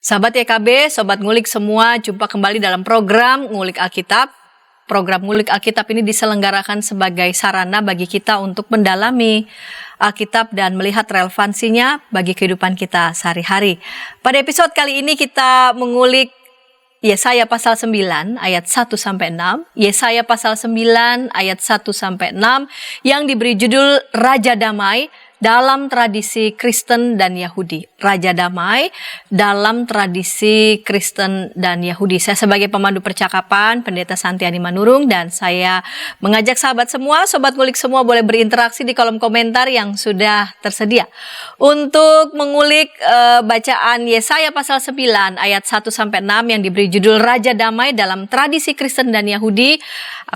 Sahabat YKB, Sobat Ngulik semua, jumpa kembali dalam program Ngulik Alkitab. Program Ngulik Alkitab ini diselenggarakan sebagai sarana bagi kita untuk mendalami Alkitab dan melihat relevansinya bagi kehidupan kita sehari-hari. Pada episode kali ini kita mengulik Yesaya pasal 9 ayat 1-6, Yesaya pasal 9 ayat 1-6 yang diberi judul Raja Damai dalam tradisi Kristen dan Yahudi. Raja Damai dalam tradisi Kristen dan Yahudi. Saya sebagai pemandu percakapan, Pendeta Santiani Manurung, dan saya mengajak sahabat semua, Sobat Ngulik semua boleh berinteraksi di kolom komentar yang sudah tersedia. Untuk mengulik bacaan Yesaya pasal 9 ayat 1-6 yang diberi judul Raja Damai dalam tradisi Kristen dan Yahudi,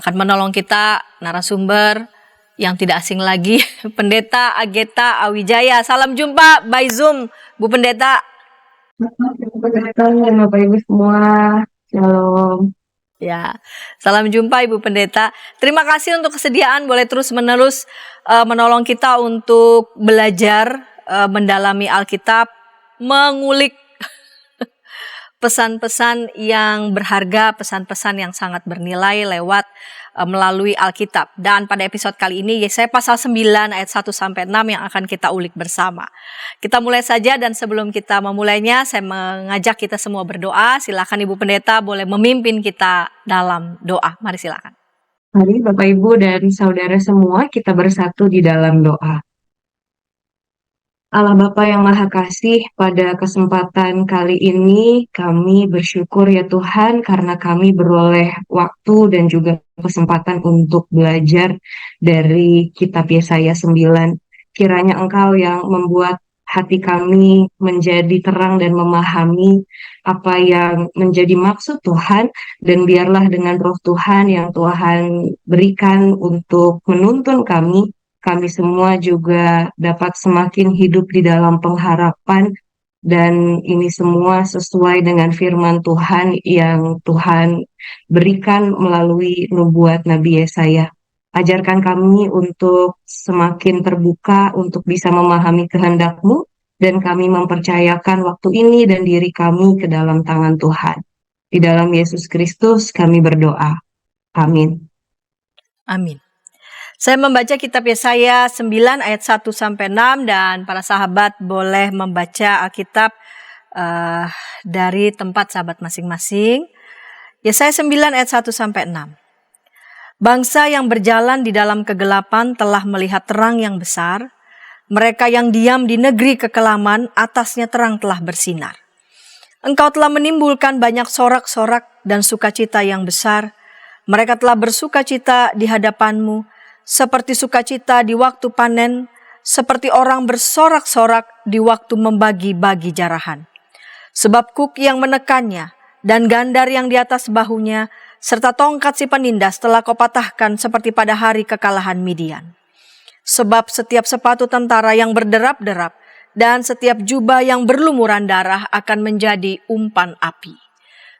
akan menolong kita narasumber yang tidak asing lagi, Pendeta Ageta Awijaya. Salam jumpa by Zoom, Bu Pendeta. Bapak Ibu semua, shalom. Ya, salam jumpa Ibu Pendeta. Terima kasih untuk kesediaan, boleh terus-menerus menolong kita untuk belajar, mendalami Alkitab, mengulik pesan-pesan yang berharga, pesan-pesan yang sangat bernilai lewat melalui Alkitab. Dan pada episode kali ini Yesaya pasal 9 ayat 1-6 yang akan kita ulik bersama. Kita mulai saja, dan sebelum kita memulainya saya mengajak kita semua berdoa. Silakan Ibu Pendeta boleh memimpin kita dalam doa. Mari silakan. Mari Bapak Ibu dan saudara semua kita bersatu di dalam doa. Allah Bapa yang Maha Kasih, pada kesempatan kali ini kami bersyukur ya Tuhan karena kami beroleh waktu dan juga kesempatan untuk belajar dari kitab Yesaya 9. Kiranya Engkau yang membuat hati kami menjadi terang dan memahami apa yang menjadi maksud Tuhan, dan biarlah dengan roh Tuhan yang Tuhan berikan untuk menuntun kami semua juga dapat semakin hidup di dalam pengharapan, dan ini semua sesuai dengan firman Tuhan yang Tuhan berikan melalui nubuat Nabi Yesaya. Ajarkan kami untuk semakin terbuka untuk bisa memahami kehendak-Mu, dan kami mempercayakan waktu ini dan diri kami ke dalam tangan Tuhan. Di dalam Yesus Kristus kami berdoa. Amin. Amin. Saya membaca kitab Yesaya 9 ayat 1-6, dan para sahabat boleh membaca Alkitab dari tempat sahabat masing-masing. Yesaya 9 ayat 1-6. Bangsa yang berjalan di dalam kegelapan telah melihat terang yang besar. Mereka yang diam di negeri kekelaman, atasnya terang telah bersinar. Engkau telah menimbulkan banyak sorak-sorak dan sukacita yang besar. Mereka telah bersukacita di hadapan-Mu, seperti sukacita di waktu panen, seperti orang bersorak-sorak di waktu membagi-bagi jarahan. Sebab kuk yang menekannya dan gandar yang di atas bahunya, serta tongkat si penindas telah Kau patahkan seperti pada hari kekalahan Midian. Sebab setiap sepatu tentara yang berderap-derap dan setiap jubah yang berlumuran darah akan menjadi umpan api.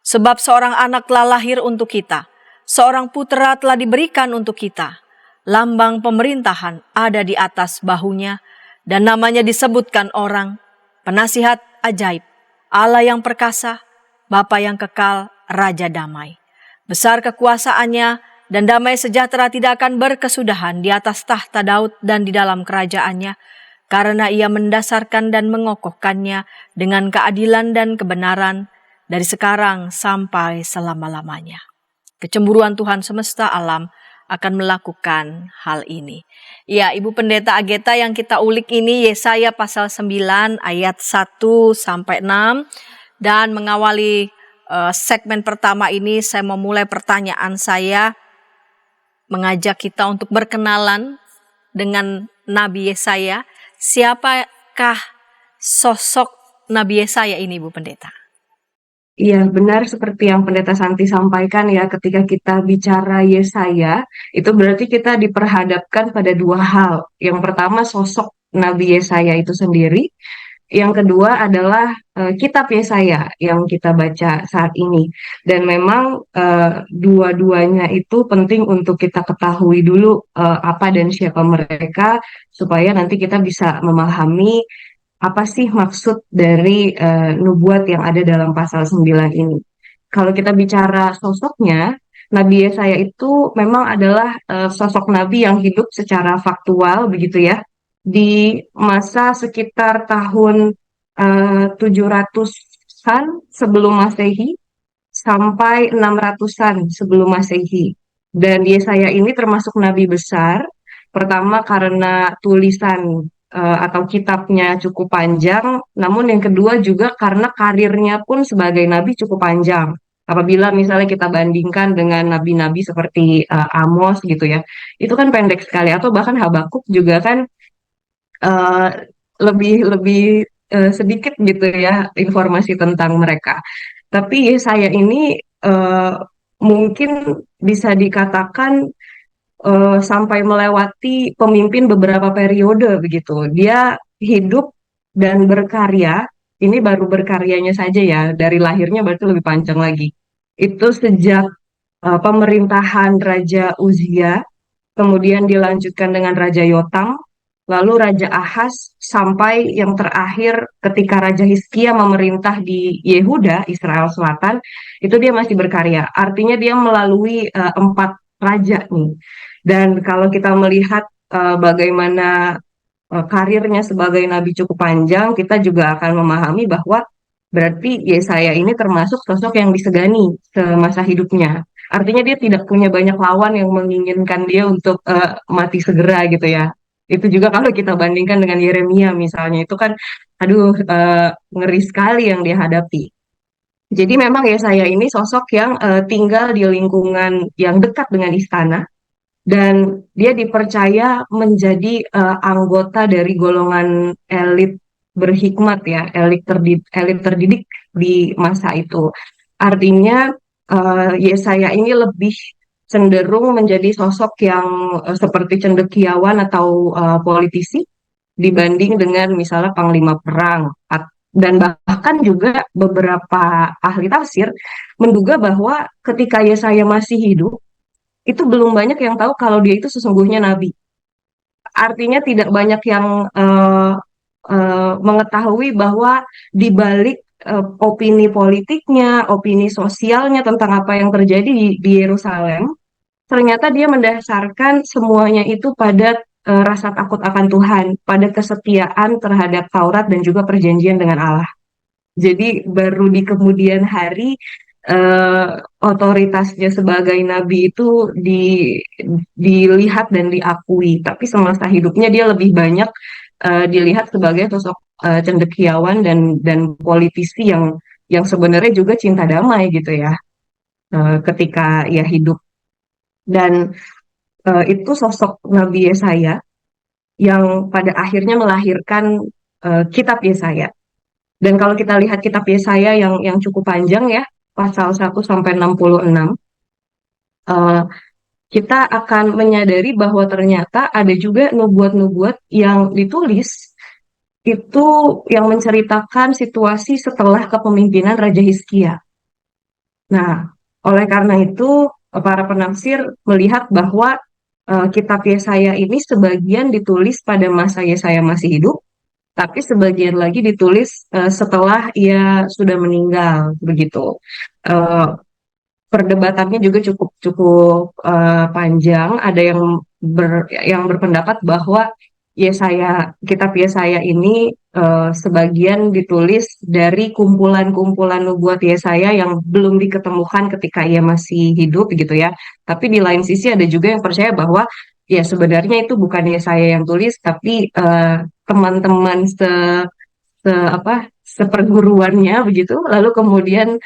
Sebab seorang anak telah lahir untuk kita, seorang putera telah diberikan untuk kita. Lambang pemerintahan ada di atas bahunya, dan namanya disebutkan orang, Penasihat Ajaib, Allah yang perkasa, Bapa yang kekal, Raja Damai. Besar kekuasaannya, dan damai sejahtera tidak akan berkesudahan di atas tahta Daud dan di dalam kerajaannya, karena Ia mendasarkan dan mengokohkannya dengan keadilan dan kebenaran dari sekarang sampai selama-lamanya. Kecemburuan Tuhan semesta alam akan melakukan hal ini. Ya, Ibu Pendeta Ageta, yang kita ulik ini Yesaya pasal 9 ayat 1-6, dan mengawali segmen pertama ini saya memulai pertanyaan saya, mengajak kita untuk berkenalan dengan Nabi Yesaya. Siapakah sosok Nabi Yesaya ini, Bu Pendeta? Iya, benar seperti yang Pendeta Santi sampaikan ya, ketika kita bicara Yesaya, itu berarti kita diperhadapkan pada dua hal. Yang pertama sosok Nabi Yesaya itu sendiri, yang kedua adalah kitab Yesaya yang kita baca saat ini. Dan memang dua-duanya itu penting untuk kita ketahui dulu apa dan siapa mereka, supaya nanti kita bisa memahami apa sih maksud dari nubuat yang ada dalam pasal 9 ini. Kalau kita bicara sosoknya, Nabi Yesaya itu memang adalah sosok nabi yang hidup secara faktual begitu ya. Di masa sekitar tahun 700-an sebelum Masehi sampai 600-an sebelum Masehi. Dan Yesaya ini termasuk nabi besar. Pertama karena tulisan atau kitabnya cukup panjang, namun yang kedua juga karena karirnya pun sebagai nabi cukup panjang. Apabila misalnya kita bandingkan dengan nabi-nabi seperti Amos gitu ya, itu kan pendek sekali. Atau bahkan Habakuk juga kan eh, lebih lebih sedikit gitu ya informasi tentang mereka. Tapi saya ini mungkin bisa dikatakan sampai melewati pemimpin beberapa periode begitu. Dia hidup dan berkarya. Ini baru berkaryanya saja ya, dari lahirnya berarti lebih panjang lagi. Itu sejak pemerintahan Raja Uzia, kemudian dilanjutkan dengan Raja Yotam, lalu Raja Ahaz, sampai yang terakhir ketika Raja Hizkia memerintah di Yehuda, Israel Selatan, itu dia masih berkarya. Artinya dia melalui 4 raja nih. Dan kalau kita melihat bagaimana karirnya sebagai nabi cukup panjang, kita juga akan memahami bahwa berarti Yesaya ini termasuk sosok yang disegani semasa hidupnya. Artinya dia tidak punya banyak lawan yang menginginkan dia untuk mati segera gitu ya. Itu juga kalau kita bandingkan dengan Yeremia misalnya, itu kan aduh ngeri sekali yang dia hadapi. Jadi memang Yesaya ini sosok yang tinggal di lingkungan yang dekat dengan istana dan dia dipercaya menjadi anggota dari golongan elit berhikmat ya, elit terdidik di masa itu. Artinya Yesaya ini lebih cenderung menjadi sosok yang seperti cendekiawan atau politisi dibanding dengan misalnya panglima perang. Dan bahkan juga beberapa ahli tafsir menduga bahwa ketika Yesaya masih hidup, itu belum banyak yang tahu kalau dia itu sesungguhnya nabi. Artinya tidak banyak yang mengetahui bahwa di balik opini politiknya, opini sosialnya tentang apa yang terjadi di Yerusalem, ternyata dia mendasarkan semuanya itu pada rasa takut akan Tuhan, pada kesetiaan terhadap Taurat dan juga perjanjian dengan Allah. Jadi baru di kemudian hari eh, otoritasnya sebagai nabi itu dilihat dan diakui. Tapi semasa hidupnya dia lebih banyak dilihat sebagai sosok cendekiawan dan politisi yang sebenarnya juga cinta damai gitu ya ketika ia hidup. Dan itu sosok Nabi Yesaya yang pada akhirnya melahirkan kitab Yesaya. Dan kalau kita lihat kitab Yesaya yang cukup panjang ya, pasal 1 sampai 66, eh, kita akan menyadari bahwa ternyata ada juga nubuat-nubuat yang ditulis itu yang menceritakan situasi setelah kepemimpinan Raja Hizkia. Nah, oleh karena itu para penafsir melihat bahwa kitab Yesaya ini sebagian ditulis pada masa Yesaya masih hidup, tapi sebagian lagi ditulis setelah ia sudah meninggal begitu. Eh, Perdebatannya juga cukup cukup panjang. Ada yang berpendapat bahwa kitab Yesaya ini sebagian ditulis dari kumpulan-kumpulan nubuat Yesaya yang belum diketemukan ketika ia masih hidup gitu ya. Tapi di lain sisi ada juga yang percaya bahwa ya sebenarnya itu bukan Yesaya yang tulis, tapi teman-teman seperguruannya begitu. Lalu kemudian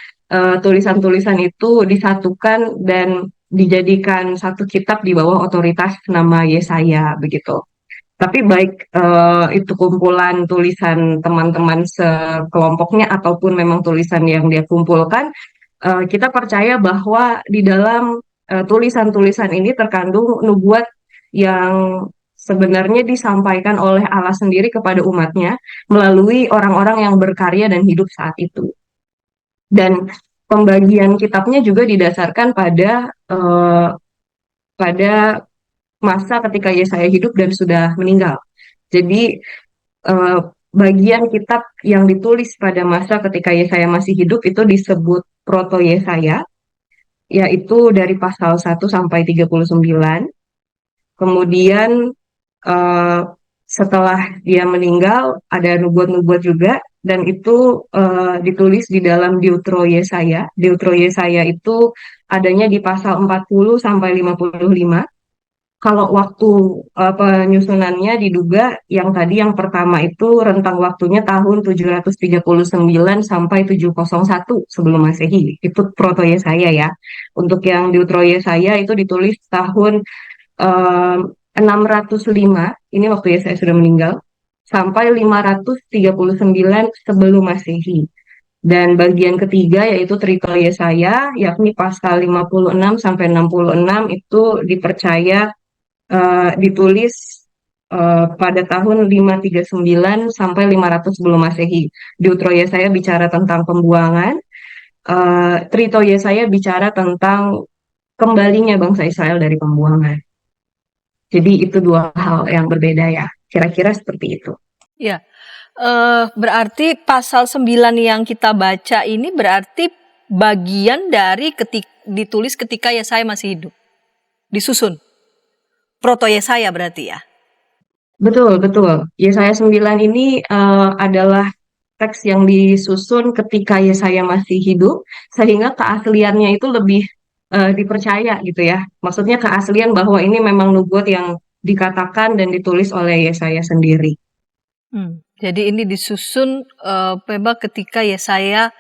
tulisan-tulisan itu disatukan dan dijadikan satu kitab di bawah otoritas nama Yesaya begitu. Tapi baik itu kumpulan tulisan teman-teman sekelompoknya ataupun memang tulisan yang dia kumpulkan, kita percaya bahwa di dalam tulisan-tulisan ini terkandung nubuat yang sebenarnya disampaikan oleh Allah sendiri kepada umatnya melalui orang-orang yang berkarya dan hidup saat itu. Dan pembagian kitabnya juga didasarkan pada masa ketika Yesaya hidup dan sudah meninggal. Jadi bagian kitab yang ditulis pada masa ketika Yesaya masih hidup itu disebut Proto Yesaya, yaitu dari pasal 1 sampai 39. Kemudian eh, setelah dia meninggal ada nubuat-nubuat juga, dan itu ditulis di dalam Deutero Yesaya. Deutero Yesaya itu adanya di pasal 40 sampai 55. Kalau waktu penyusunannya diduga yang tadi yang pertama itu rentang waktunya tahun 739 sampai 701 sebelum Masehi. Itu Proto Yesaya ya. Untuk yang Deutero Yesaya itu ditulis tahun em, 605, ini waktu Yesaya sudah meninggal, sampai 539 sebelum Masehi. Dan bagian ketiga yaitu Trito Yesaya, yakni pasal 56 sampai 66 itu dipercaya ditulis pada tahun 539 sampai 500 sebelum Masehi. Deutero Yesaya bicara tentang pembuangan, Trito Yesaya bicara tentang kembalinya bangsa Israel dari pembuangan. Jadi itu dua hal yang berbeda ya. Kira-kira seperti itu. Ya, berarti pasal 9 yang kita baca ini berarti bagian dari ditulis ketika Yesaya masih hidup. Disusun. Proto Yesaya berarti ya. Betul, betul. Yesaya 9 ini adalah teks yang disusun ketika Yesaya masih hidup, sehingga keasliannya itu lebih dipercaya gitu ya. Maksudnya keaslian bahwa ini memang nubuat yang dikatakan dan ditulis oleh Yesaya sendiri. Jadi ini disusun memang ketika Yesaya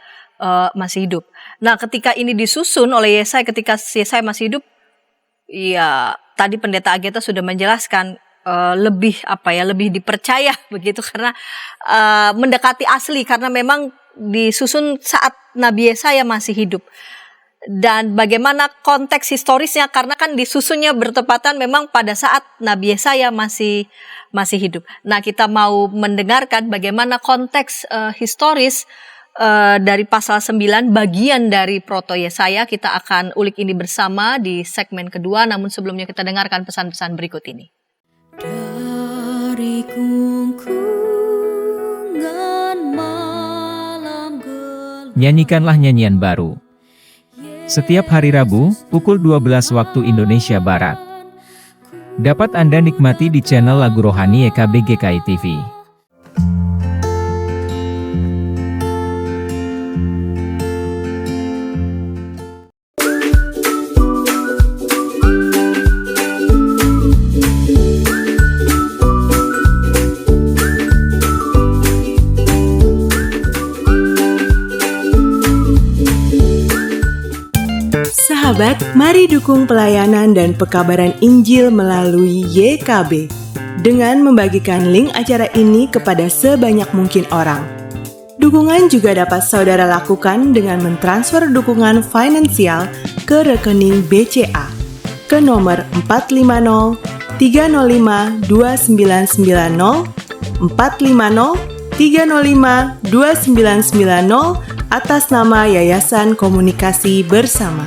masih hidup. Nah, ketika ini disusun oleh Yesaya ketika Yesaya masih hidup, ya tadi Pendeta Ageta sudah menjelaskan lebih dipercaya begitu karena mendekati asli karena memang disusun saat Nabi Yesaya masih hidup. Dan bagaimana konteks historisnya karena kan disusunnya bertepatan memang pada saat Nabi Yesaya masih hidup. Nah, kita mau mendengarkan bagaimana konteks historis dari pasal 9 bagian dari Proto Yesaya. Kita akan ulik ini bersama di segmen kedua, namun sebelumnya kita dengarkan pesan-pesan berikut ini. Dari kungkungan malam gelap. Nyanyikanlah nyanyian baru. Setiap hari Rabu, pukul 12 waktu Indonesia Barat. Dapat Anda nikmati di channel Lagu Rohani YKB GKI TV. Sahabat, mari dukung pelayanan dan pekabaran Injil melalui YKB dengan membagikan link acara ini kepada sebanyak mungkin orang. Dukungan juga dapat saudara lakukan dengan mentransfer dukungan finansial ke rekening BCA ke nomor 450 305 2990 450 305 2990 atas nama Yayasan Komunikasi Bersama.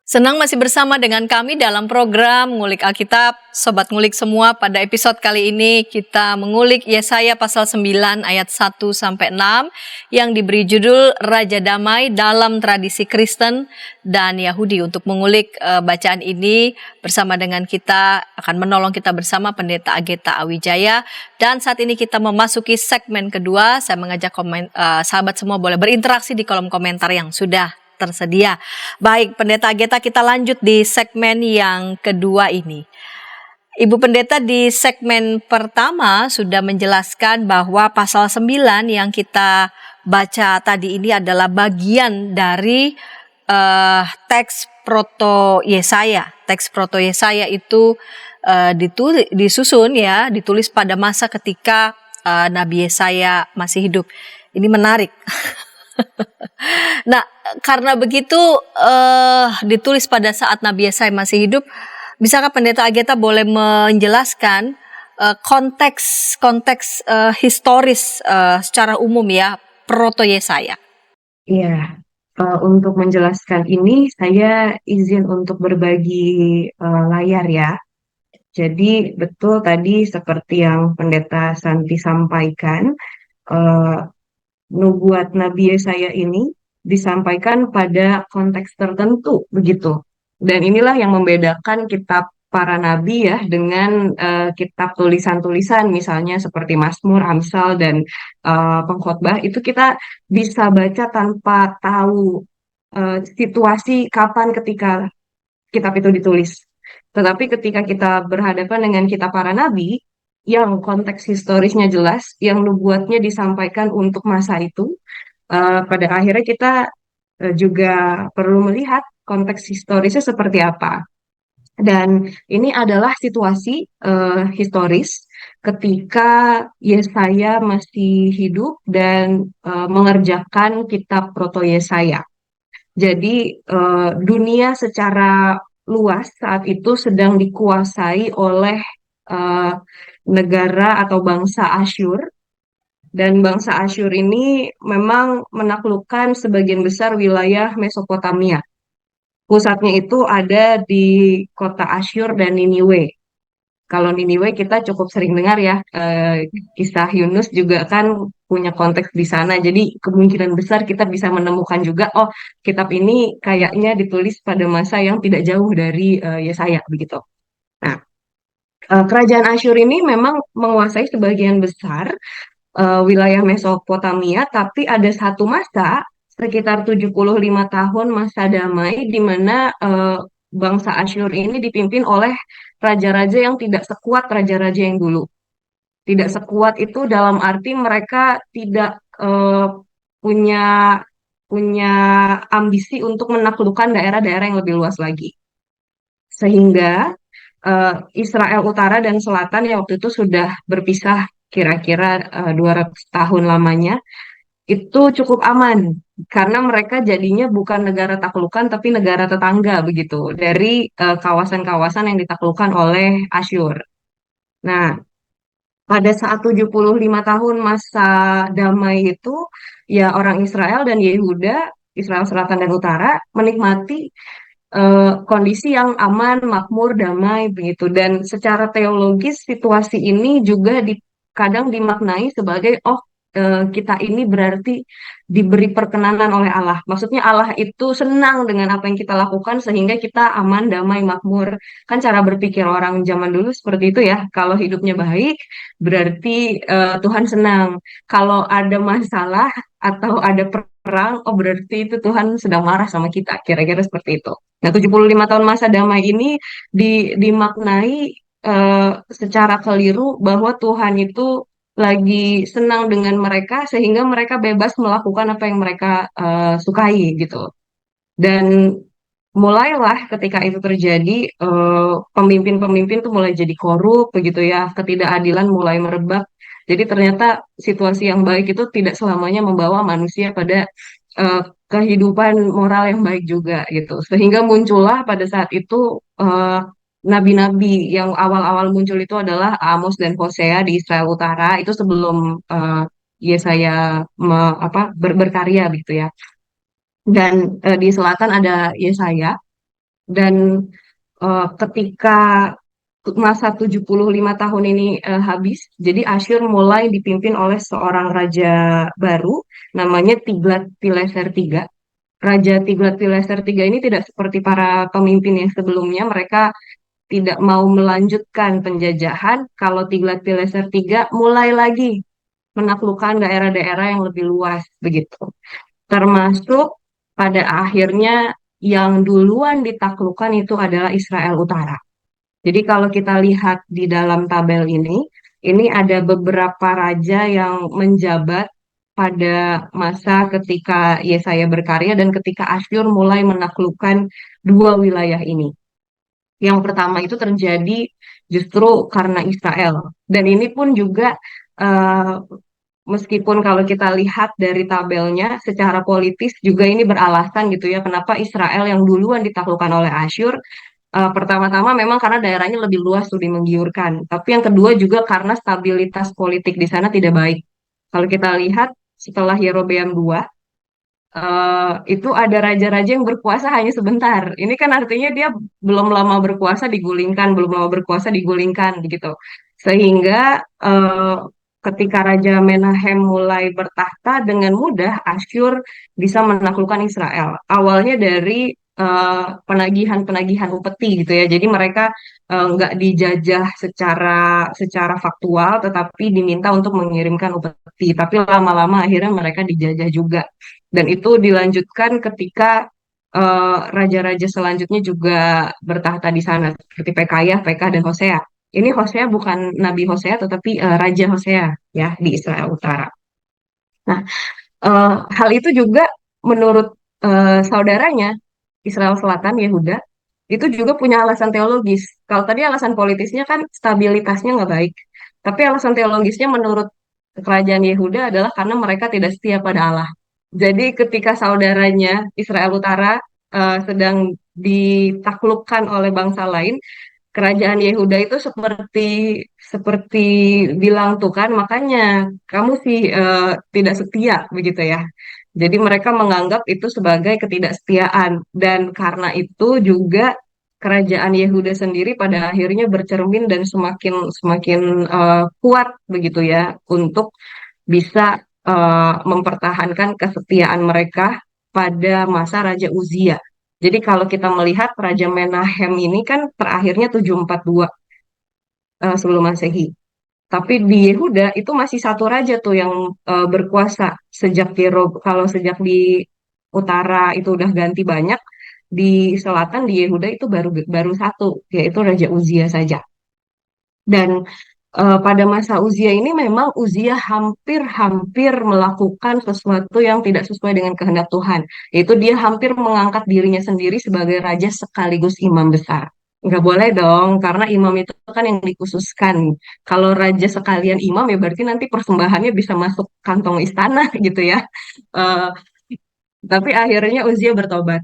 Senang masih bersama dengan kami dalam program Ngulik Alkitab. Sobat Ngulik semua, pada episode kali ini kita mengulik Yesaya pasal 9 ayat 1-6 yang diberi judul Raja Damai dalam tradisi Kristen dan Yahudi. Untuk mengulik bacaan ini bersama dengan kita akan menolong kita bersama Pendeta Ageta Awijaya. Dan saat ini kita memasuki segmen kedua. Saya mengajak sahabat semua boleh berinteraksi di kolom komentar yang sudah tersedia. Baik, Pendeta Ageta, kita lanjut di segmen yang kedua ini. Ibu Pendeta di segmen pertama sudah menjelaskan bahwa pasal 9 yang kita baca tadi ini adalah bagian dari teks Proto Yesaya. Teks Proto Yesaya itu ditulis pada masa ketika Nabi Yesaya masih hidup. Ini menarik. Nah, karena begitu ditulis pada saat Nabi Yesaya masih hidup, Bisakah Pendeta Ageta boleh menjelaskan konteks historis secara umum ya Proto Yesaya? Iya, untuk menjelaskan ini saya izin untuk berbagi layar ya. Jadi betul tadi seperti yang Pendeta Santi sampaikan, eh, nubuat Nabi Yesaya ini disampaikan pada konteks tertentu begitu. Dan inilah yang membedakan kitab para nabi ya dengan kitab tulisan-tulisan misalnya seperti Mazmur, Amsal dan Pengkhotbah itu kita bisa baca tanpa tahu situasi kapan ketika kitab itu ditulis. Tetapi ketika kita berhadapan dengan kitab para nabi, yang konteks historisnya jelas, yang nubuatnya disampaikan untuk masa itu, pada akhirnya kita juga perlu melihat konteks historisnya seperti apa. Dan ini adalah situasi historis ketika Yesaya masih hidup dan mengerjakan kitab Proto Yesaya. Jadi dunia secara luas saat itu sedang dikuasai oleh eh, negara atau bangsa Asyur, dan bangsa Asyur ini memang menaklukkan sebagian besar wilayah Mesopotamia. Pusatnya itu ada di kota Asyur dan Niniwe. Kalau Niniwe kita cukup sering dengar ya, kisah Yunus juga kan punya konteks di sana. Jadi kemungkinan besar kita bisa menemukan juga, oh kitab ini kayaknya ditulis pada masa yang tidak jauh dari Yesaya begitu. Nah, kerajaan Asyur ini memang menguasai sebagian besar wilayah Mesopotamia, tapi ada satu masa sekitar 75 tahun masa damai di mana bangsa Asyur ini dipimpin oleh raja-raja yang tidak sekuat raja-raja yang dulu. Tidak sekuat itu dalam arti mereka tidak punya punya ambisi untuk menaklukkan daerah-daerah yang lebih luas lagi. Sehingga Israel Utara dan Selatan yang waktu itu sudah berpisah kira-kira 200 tahun lamanya, itu cukup aman karena mereka jadinya bukan negara taklukan tapi negara tetangga begitu dari kawasan-kawasan yang ditaklukkan oleh Asyur. Nah, pada saat 75 tahun masa damai itu, ya orang Israel dan Yehuda, Israel Selatan dan Utara, menikmati kondisi yang aman, makmur, damai begitu. Dan secara teologis situasi ini juga kadang dimaknai sebagai kita ini berarti diberi perkenanan oleh Allah. Maksudnya Allah itu senang dengan apa yang kita lakukan sehingga kita aman, damai, makmur. Kan cara berpikir orang zaman dulu seperti itu ya. Kalau hidupnya baik berarti Tuhan senang. Kalau ada masalah atau ada perang, oh berarti itu Tuhan sedang marah sama kita. Kira-kira seperti itu. Nah, 75 tahun masa damai ini dimaknai secara keliru bahwa Tuhan itu lagi senang dengan mereka sehingga mereka bebas melakukan apa yang mereka sukai gitu. Dan mulailah ketika itu terjadi pemimpin-pemimpin tuh mulai jadi korup begitu ya, ketidakadilan mulai merebak. Jadi ternyata situasi yang baik itu tidak selamanya membawa manusia pada eh, kehidupan moral yang baik juga gitu. Sehingga muncullah pada saat itu nabi-nabi yang awal-awal muncul itu adalah Amos dan Hosea di Israel Utara itu sebelum Yesaya berkarya gitu ya. Dan di selatan ada Yesaya dan ketika masa 75 tahun ini habis, jadi Asyur mulai dipimpin oleh seorang raja baru namanya Tiglat-Pileser III. Raja Tiglat-Pileser III ini tidak seperti para pemimpin yang sebelumnya, mereka tidak mau melanjutkan penjajahan. Kalau Tiglat-Pileser III mulai lagi menaklukkan daerah-daerah yang lebih luas begitu. Termasuk pada akhirnya yang duluan ditaklukkan itu adalah Israel Utara. Jadi kalau kita lihat di dalam tabel ini ada beberapa raja yang menjabat pada masa ketika Yesaya berkarya dan ketika Asyur mulai menaklukkan dua wilayah ini. Yang pertama itu terjadi justru karena Israel. Dan ini pun juga eh, meskipun kalau kita lihat dari tabelnya secara politis juga ini beralasan gitu ya kenapa Israel yang duluan ditaklukkan oleh Asyur Pertama-tama memang karena daerahnya lebih luas lebih menggiurkan, tapi yang kedua juga karena stabilitas politik di sana tidak baik. Kalau kita lihat setelah Yerobeam II, itu ada raja-raja yang berkuasa hanya sebentar. Ini kan artinya dia belum lama berkuasa digulingkan, belum lama berkuasa digulingkan gitu. Sehingga ketika Raja Menahem mulai bertahta dengan mudah, Asyur bisa menaklukkan Israel. Awalnya dari penagihan-penagihan upeti gitu ya. Jadi mereka nggak dijajah secara faktual, tetapi diminta untuk mengirimkan upeti. Tapi lama-lama akhirnya mereka dijajah juga. Dan itu dilanjutkan ketika raja-raja selanjutnya juga bertahta di sana, seperti Pekayah, Pekah, dan Hosea. Ini Hosea bukan Nabi Hosea, tetapi Raja Hosea ya di Israel Utara. Nah, hal itu juga menurut saudaranya Israel Selatan, Yehuda, itu juga punya alasan teologis. Kalau tadi alasan politisnya kan stabilitasnya nggak baik, tapi alasan teologisnya menurut kerajaan Yehuda adalah karena mereka tidak setia pada Allah. Jadi ketika saudaranya Israel Utara sedang ditaklukkan oleh bangsa lain, kerajaan Yehuda itu seperti seperti bilang tuh kan, makanya kamu sih tidak setia begitu ya. Jadi mereka menganggap itu sebagai ketidaksetiaan dan karena itu juga kerajaan Yehuda sendiri pada akhirnya bercermin dan semakin semakin kuat begitu ya untuk bisa mempertahankan kesetiaan mereka pada masa Raja Uzia. Jadi kalau kita melihat Raja Menahem ini kan terakhirnya 742 sebelum Masehi. Tapi di Yehuda itu masih satu raja tuh yang berkuasa sejak kalau sejak di utara itu udah ganti banyak, di selatan di Yehuda itu baru baru satu, yaitu Raja Uzia saja. Dan pada masa Uzia ini memang Uzia hampir-hampir melakukan sesuatu yang tidak sesuai dengan kehendak Tuhan, yaitu dia hampir mengangkat dirinya sendiri sebagai raja sekaligus imam besar. Nggak boleh dong, karena imam itu kan yang dikhususkan. Kalau raja sekalian imam ya berarti nanti persembahannya bisa masuk kantong istana gitu ya. Eh, tapi akhirnya Uzia bertobat.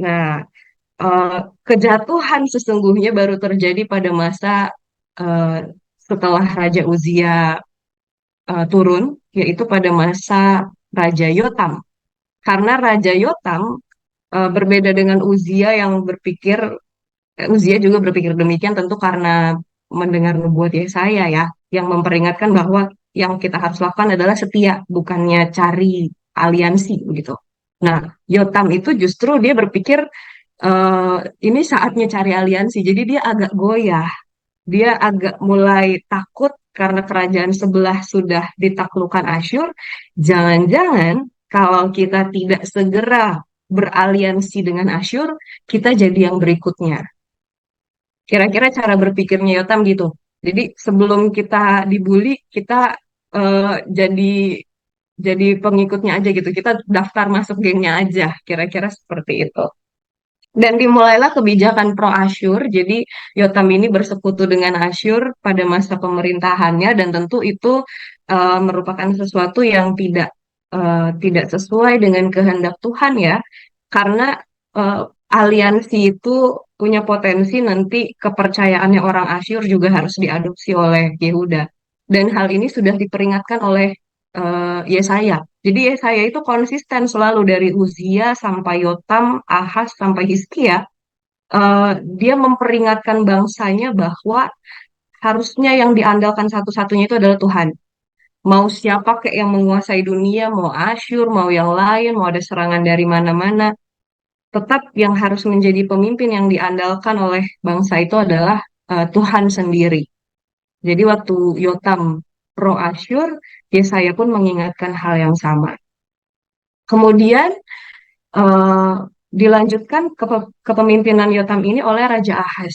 Nah, eh, kejatuhan sesungguhnya baru terjadi pada masa eh, setelah Raja Uzia turun, yaitu pada masa Raja Yotam. Karena Raja Yotam berbeda dengan Uzia yang berpikir, Uzia juga berpikir demikian tentu karena mendengar nubuat Yesaya ya, yang memperingatkan bahwa yang kita harus lakukan adalah setia, bukannya cari aliansi begitu. Nah, Yotam itu justru dia berpikir ini saatnya cari aliansi, jadi dia agak goyah, dia agak mulai takut karena kerajaan sebelah sudah ditaklukkan Asyur. Jangan-jangan kalau kita tidak segera beraliansi dengan Asyur, kita jadi yang berikutnya. Kira-kira cara berpikirnya Yotam gitu. Jadi sebelum kita dibully, kita jadi pengikutnya aja gitu. Kita daftar masuk gengnya aja. Kira-kira seperti itu. Dan dimulailah kebijakan pro Asyur. Jadi Yotam ini bersekutu dengan Asyur pada masa pemerintahannya dan tentu itu merupakan sesuatu yang tidak sesuai dengan kehendak Tuhan ya. Karena eh, aliansi itu punya potensi nanti kepercayaannya orang Asyur juga harus diadopsi oleh Yehuda. Dan hal ini sudah diperingatkan oleh Yesaya. Jadi Yesaya itu konsisten selalu dari Uzia sampai Yotam, Ahaz sampai Hizkia. Dia memperingatkan bangsanya bahwa harusnya yang diandalkan satu-satunya itu adalah Tuhan. Mau siapa kayak yang menguasai dunia, mau Asyur, mau yang lain, mau ada serangan dari mana-mana, tetap yang harus menjadi pemimpin yang diandalkan oleh bangsa itu adalah Tuhan sendiri. Jadi waktu Yotam pro Asyur, Yesaya pun mengingatkan hal yang sama. Kemudian eh, dilanjutkan kepemimpinan Yotam ini oleh Raja Ahaz.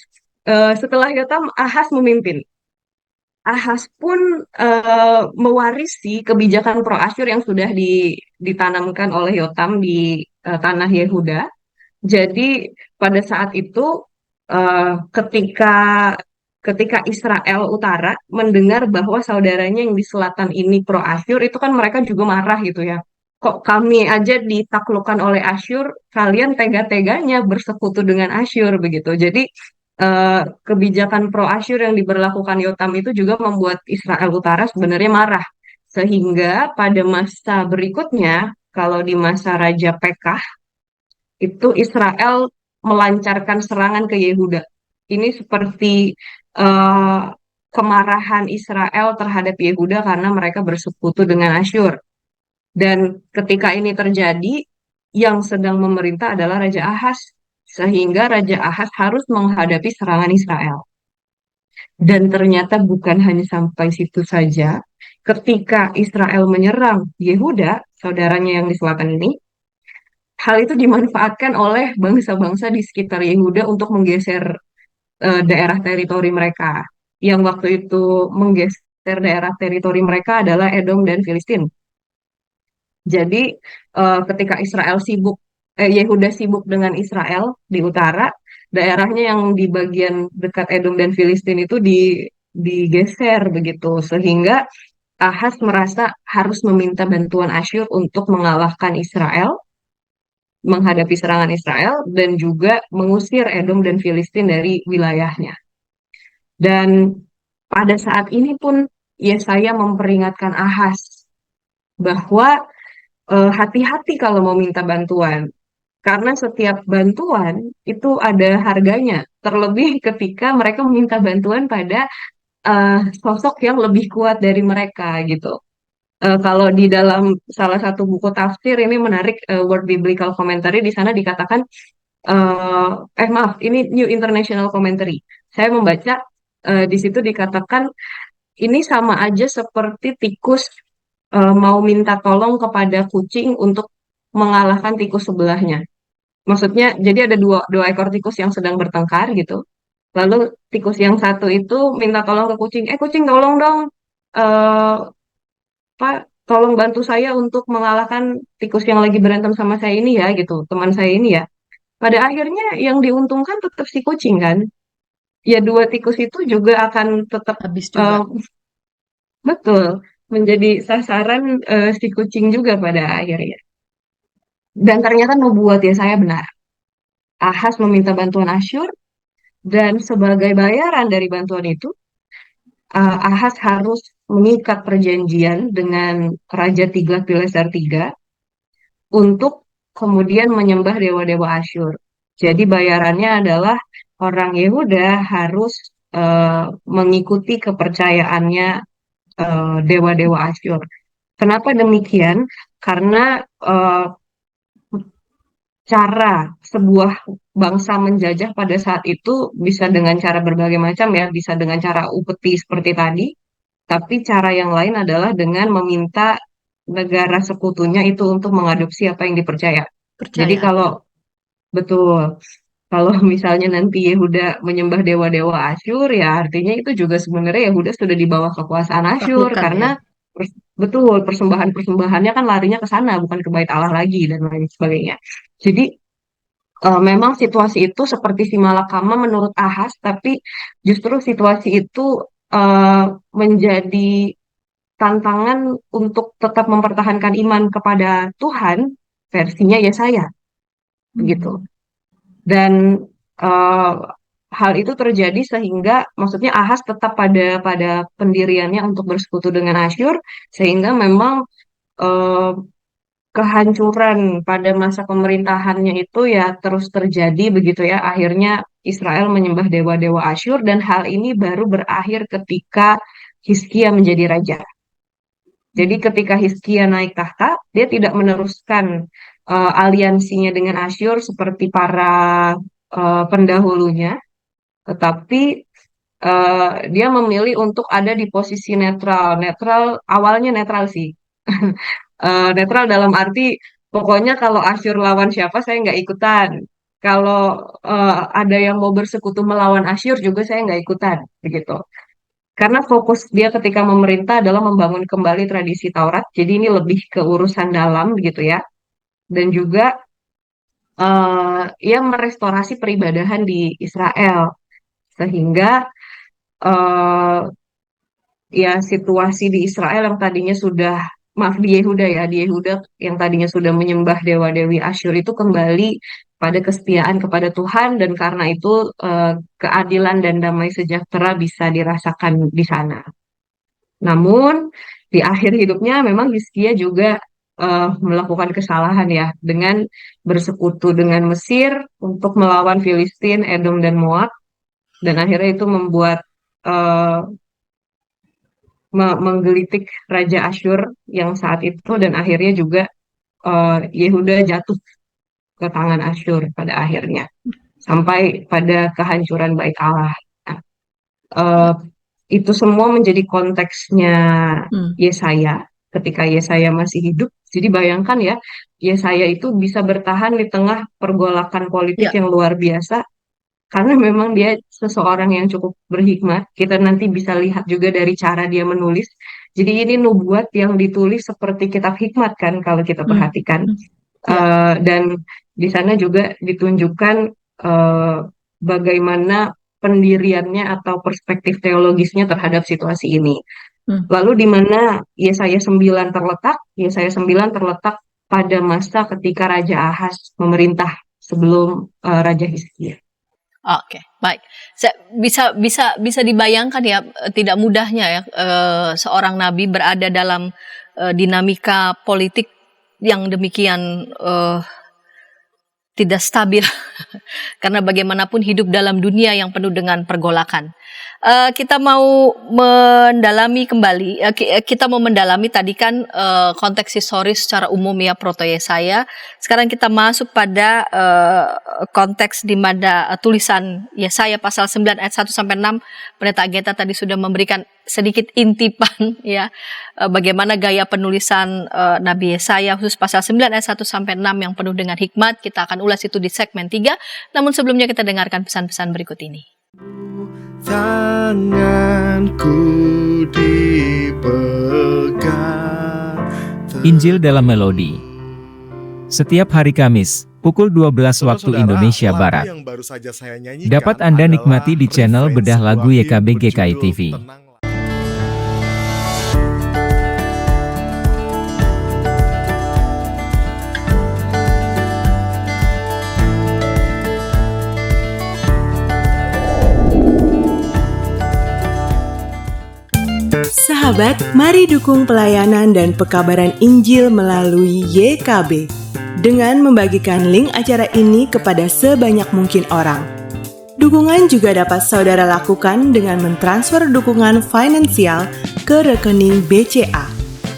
Setelah Yotam, Ahaz memimpin. Ahaz pun mewarisi kebijakan pro Asyur yang sudah ditanamkan oleh Yotam di tanah Yehuda. Jadi pada saat itu ketika ketika Israel Utara mendengar bahwa saudaranya yang di selatan ini pro Asyur, itu kan mereka juga marah gitu ya. kok kami aja ditaklukkan oleh Asyur, kalian tega-teganya bersekutu dengan Asyur begitu. Jadi kebijakan pro Asyur yang diberlakukan Yotam itu juga membuat Israel Utara sebenarnya marah. Sehingga pada masa berikutnya, kalau di masa Raja Pekah, itu Israel melancarkan serangan ke Yehuda. Ini seperti eh, kemarahan Israel terhadap Yehuda karena mereka bersekutu dengan Asyur. Dan ketika ini terjadi, yang sedang memerintah adalah Raja Ahaz. Sehingga Raja Ahaz harus menghadapi serangan Israel. Dan ternyata bukan hanya sampai situ saja. Ketika Israel menyerang Yehuda, saudaranya yang di selatan ini, hal itu dimanfaatkan oleh bangsa-bangsa di sekitar Yehuda untuk menggeser daerah teritori mereka. Yang waktu itu menggeser daerah teritori mereka adalah Edom dan Filistin. Jadi ketika Yehuda sibuk dengan Israel di utara, daerahnya yang di bagian dekat Edom dan Filistin itu digeser begitu, sehingga Ahaz merasa harus meminta bantuan Asyur untuk mengalahkan Israel, menghadapi serangan Israel, dan juga mengusir Edom dan Filistin dari wilayahnya. Dan pada saat ini pun Yesaya memperingatkan Ahaz bahwa hati-hati kalau mau minta bantuan. Karena setiap bantuan itu ada harganya. Terlebih ketika mereka meminta bantuan pada sosok yang lebih kuat dari mereka gitu. Kalau di dalam salah satu buku tafsir ini menarik, Word Biblical Commentary, di sana dikatakan maaf, ini New International Commentary. Saya membaca di situ dikatakan ini sama aja seperti tikus mau minta tolong kepada kucing untuk mengalahkan tikus sebelahnya. Maksudnya, jadi ada dua ekor tikus yang sedang bertengkar gitu. Lalu tikus yang satu itu minta tolong ke kucing. Kucing tolong dong, eh Pak, tolong bantu saya untuk mengalahkan tikus yang lagi berantem sama saya ini ya, gitu, teman saya ini ya. Pada akhirnya yang diuntungkan tetap si kucing kan. Ya dua tikus itu juga akan tetap Habis eh, juga. betul menjadi sasaran si kucing juga pada akhirnya. Dan ternyata nubuat ya saya benar. Ahaz meminta bantuan Asyur dan sebagai bayaran dari bantuan itu, Ahaz harus mengikat perjanjian dengan Raja Tiglat-Pileser III untuk kemudian menyembah dewa-dewa Asyur. Jadi bayarannya adalah orang Yehuda harus mengikuti kepercayaannya dewa-dewa Asyur. Kenapa demikian? Karena cara sebuah bangsa menjajah pada saat itu bisa dengan cara berbagai macam ya, bisa dengan cara upeti seperti tadi, tapi cara yang lain adalah dengan meminta negara sekutunya itu untuk mengadopsi apa yang dipercaya. Jadi Percaya. kalau betul, kalau misalnya nanti Yehuda menyembah dewa-dewa Asyur, ya artinya itu juga sebenarnya Yehuda sudah di bawah kekuasaan Asyur, Taklukan karena ya. betul persembahan-persembahannya kan larinya ke sana, bukan ke Bait Allah lagi dan lain sebagainya. Jadi memang situasi itu seperti si malakama menurut Ahaz, tapi justru situasi itu eh, menjadi tantangan untuk tetap mempertahankan iman kepada Tuhan versinya Yesaya begitu. Hmm. Dan eh, hal itu terjadi sehingga maksudnya Ahaz tetap pada pendiriannya untuk bersekutu dengan Asyur, sehingga memang eh, kehancuran pada masa pemerintahannya itu ya terus terjadi begitu ya. Akhirnya Israel menyembah dewa-dewa Asyur dan hal ini baru berakhir ketika Hizkia menjadi raja. Jadi Hmm. ketika Hizkia naik tahta, dia tidak meneruskan aliansinya dengan Asyur seperti para pendahulunya, tetapi dia memilih untuk ada di posisi netral. Netral awalnya netral sih. Netral dalam arti pokoknya kalau Asyur lawan siapa saya nggak ikutan. Kalau ada yang mau bersekutu melawan Asyur juga saya nggak ikutan, begitu. Karena fokus dia ketika memerintah adalah membangun kembali tradisi Taurat. Jadi ini lebih ke urusan dalam, begitu ya. Dan juga ia merestorasi peribadahan di Israel sehingga eh, ya situasi di Israel yang tadinya sudah maaf, di Yehuda ya, di Yehuda yang tadinya sudah menyembah dewa-dewi Asyur itu kembali pada kesetiaan kepada Tuhan, dan karena itu keadilan dan damai sejahtera bisa dirasakan di sana. Namun di akhir hidupnya memang Hizkia juga melakukan kesalahan ya dengan bersekutu dengan Mesir untuk melawan Filistin, Edom dan Moab, dan akhirnya itu membuat eh, menggelitik Raja Asyur yang saat itu, dan akhirnya juga Yehuda jatuh ke tangan Asyur pada akhirnya sampai pada kehancuran bait Allah. Nah, eh, itu semua menjadi konteksnya Hmm. Yesaya ketika Yesaya masih hidup. Jadi bayangkan ya, Yesaya itu bisa bertahan di tengah pergolakan politik Ya. yang luar biasa karena memang dia seseorang yang cukup berhikmat. Kita nanti bisa lihat juga dari cara dia menulis. Jadi ini nubuat yang ditulis seperti kitab hikmat kan kalau kita Hmm. perhatikan. Hmm. Ya. Dan di sana juga ditunjukkan eh, bagaimana pendiriannya atau perspektif teologisnya terhadap situasi ini. Hmm. Lalu di mana Yesaya 9 terletak? Yesaya 9 terletak pada masa ketika Raja Ahaz memerintah sebelum Raja Hizkia. Oke, baik. Bisa dibayangkan ya, tidak mudahnya ya seorang nabi berada dalam dinamika politik yang demikian tidak stabil. Karena bagaimanapun hidup dalam dunia yang penuh dengan pergolakan. Kita mau mendalami kembali, kita mau mendalami tadi kan konteks historis secara umum ya Proto Yesaya. Sekarang kita masuk pada konteks di mana tulisan Yesaya pasal 9 ayat 1 sampai 6. Pendeta Ageta tadi sudah memberikan sedikit intipan ya bagaimana gaya penulisan Nabi Yesaya khusus pasal 9 ayat 1 sampai 6 yang penuh dengan hikmat. Kita akan ulas itu di segmen 3. Namun sebelumnya kita dengarkan pesan-pesan berikut ini. Tanganku dipegang. Injil dalam Melodi. Setiap hari Kamis, pukul 12 waktu Saudara-saudara, Indonesia lagu Barat. yang baru saja saya nyanyikan Dapat Anda adalah nikmati di channel refrein Bedah Lagu sebuah YKB hymn GKI berjudul TV. Tenanglah. Sahabat, mari dukung pelayanan dan pekabaran Injil melalui YKB dengan membagikan link acara ini kepada sebanyak mungkin orang. Dukungan juga dapat saudara lakukan dengan mentransfer dukungan finansial ke rekening BCA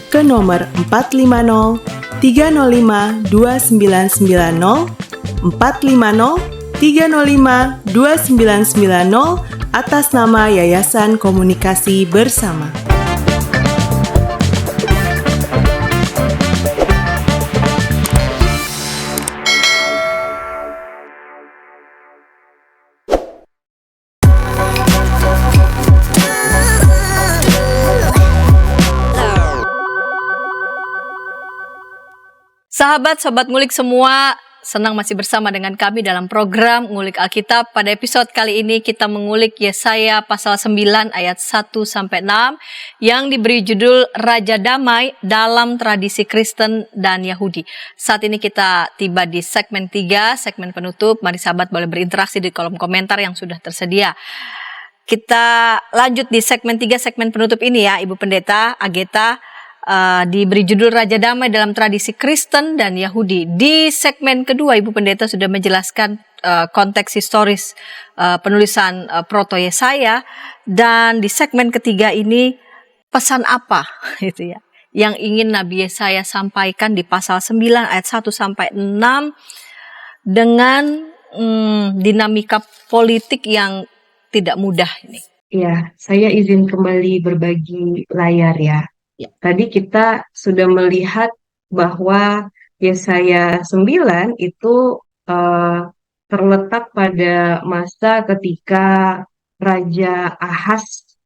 ke nomor 450 305 2990 450 305 2990 atas nama Yayasan Komunikasi Bersama. Sahabat, sobat ngulik semua, senang masih bersama dengan kami dalam program Ngulik Alkitab. Pada episode kali ini kita mengulik Yesaya pasal 9 ayat 1 sampai 6 yang diberi judul Raja Damai dalam Tradisi Kristen dan Yahudi. Saat ini kita tiba di segmen 3, segmen penutup. Mari sahabat boleh berinteraksi di kolom komentar yang sudah tersedia. Kita lanjut di segmen 3, segmen penutup ini ya, Ibu Pendeta Ageta. Diberi judul Raja Damai dalam Tradisi Kristen dan Yahudi. Di segmen kedua Ibu Pendeta sudah menjelaskan konteks historis penulisan Proto Yesaya, dan di segmen ketiga ini pesan apa gitu ya yang ingin Nabi Yesaya sampaikan di pasal 9 ayat 1 sampai 6 dengan dinamika politik yang tidak mudah ini. Ya, saya izin kembali berbagi layar ya. Tadi kita sudah melihat bahwa Yesaya 9 itu terletak pada masa ketika Raja Ahaz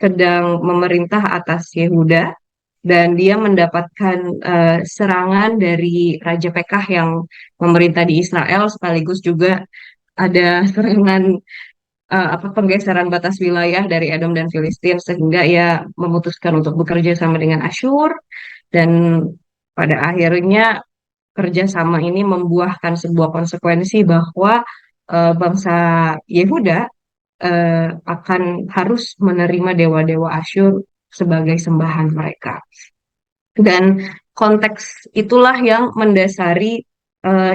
sedang memerintah atas Yehuda, dan dia mendapatkan serangan dari Raja Pekah yang memerintah di Israel, sekaligus juga ada serangan penggeseran batas wilayah dari Edom dan Filistin, sehingga ia memutuskan untuk bekerja sama dengan Asyur. Dan pada akhirnya kerjasama ini membuahkan sebuah konsekuensi bahwa bangsa Yehuda akan harus menerima dewa-dewa Asyur sebagai sembahan mereka. Dan konteks itulah yang mendasari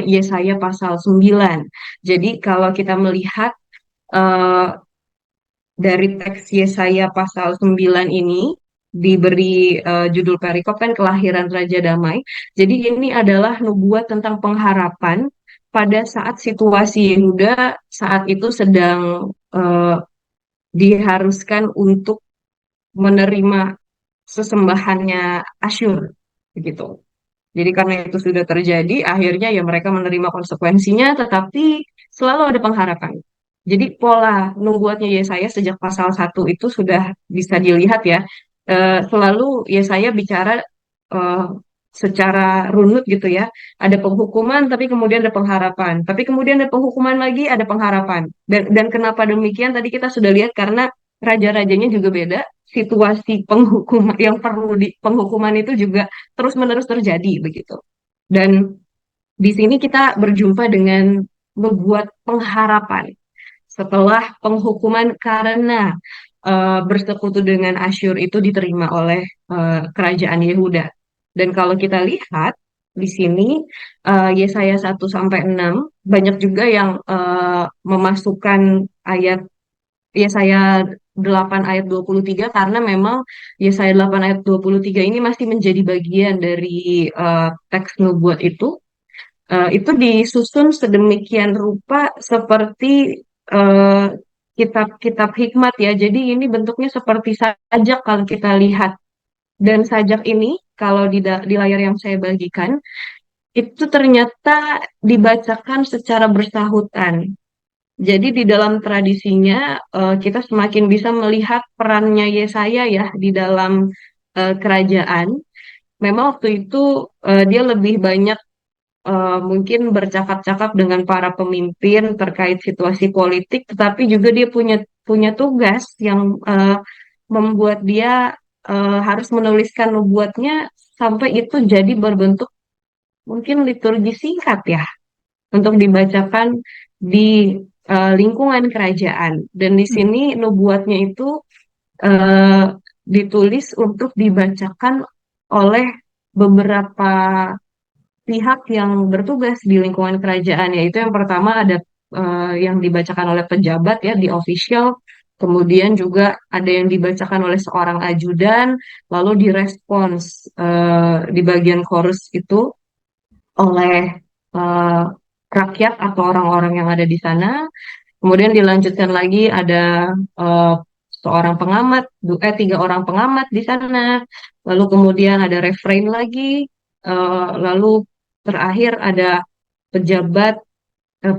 Yesaya pasal 9. Jadi kalau kita melihat eh, dari teks Yesaya pasal 9 ini diberi judul perikop kan kelahiran Raja Damai. Jadi ini adalah nubuat tentang pengharapan pada saat situasi Yehuda saat itu sedang diharuskan untuk menerima sesembahannya Asyur begitu. Jadi karena itu sudah terjadi, akhirnya ya mereka menerima konsekuensinya, tetapi selalu ada pengharapan. Jadi pola nubuatnya Yesaya sejak pasal 1 itu sudah bisa dilihat ya. Selalu Yesaya bicara eh, secara runut gitu ya. Ada penghukuman, tapi kemudian ada pengharapan. Tapi kemudian ada penghukuman lagi, ada pengharapan. Dan kenapa demikian? Tadi kita sudah lihat karena raja-rajanya juga beda. Situasi penghukuman yang perlu di penghukuman itu juga terus-menerus terjadi begitu. Dan di sini kita berjumpa dengan membuat pengharapan setelah penghukuman karena bersekutu dengan Asyur itu diterima oleh kerajaan Yehuda. Dan kalau kita lihat di sini Yesaya 1 sampai 6 banyak juga yang memasukkan ayat Yesaya 8 ayat 23 karena memang Yesaya 8 ayat 23 ini masih menjadi bagian dari teks nubuat itu disusun sedemikian rupa seperti eh, kitab-kitab hikmat ya. Jadi ini bentuknya seperti sajak kalau kita lihat. Dan sajak ini kalau di layar yang saya bagikan itu ternyata dibacakan secara bersahutan. Jadi di dalam tradisinya kita semakin bisa melihat perannya Yesaya ya di dalam kerajaan. Memang waktu itu dia lebih banyak mungkin bercakap-cakap dengan para pemimpin terkait situasi politik, tetapi juga dia punya punya tugas yang membuat dia harus menuliskan nubuatnya sampai itu jadi berbentuk mungkin liturgi singkat ya untuk dibacakan di lingkungan kerajaan. Dan di sini nubuatnya itu eh, ditulis untuk dibacakan oleh beberapa pihak yang bertugas di lingkungan kerajaan, yaitu yang pertama ada yang dibacakan oleh pejabat ya di official, kemudian juga ada yang dibacakan oleh seorang ajudan, lalu direspons di bagian chorus itu oleh eh, rakyat atau orang-orang yang ada di sana. Kemudian dilanjutkan lagi ada eh, seorang pengamat, 3 orang pengamat di sana. Lalu kemudian ada refrain lagi. Lalu terakhir ada pejabat,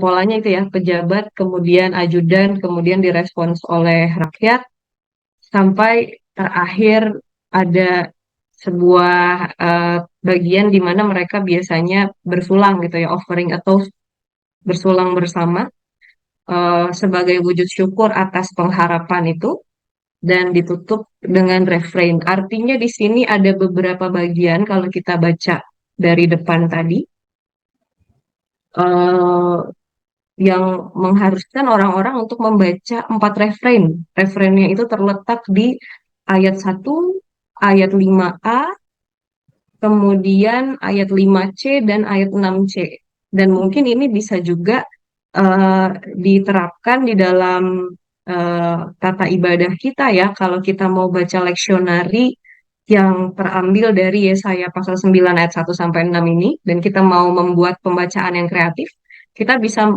polanya itu ya, pejabat, kemudian ajudan, kemudian direspons oleh rakyat, sampai terakhir ada sebuah bagian di mana mereka biasanya bersulang gitu ya, offering atau bersulang bersama sebagai wujud syukur atas pengharapan itu dan ditutup dengan refrain. Artinya di sini ada beberapa bagian kalau kita baca dari depan tadi eh, yang mengharuskan orang-orang untuk membaca 4 refrain. Refrainnya itu terletak di ayat 1, ayat 5a, kemudian ayat 5c dan ayat 6c. Dan mungkin ini bisa juga eh, diterapkan di dalam tata ibadah kita ya, kalau kita mau baca leksionari yang terambil dari Yesaya pasal 9 ayat 1 sampai 6 ini, dan kita mau membuat pembacaan yang kreatif, kita bisa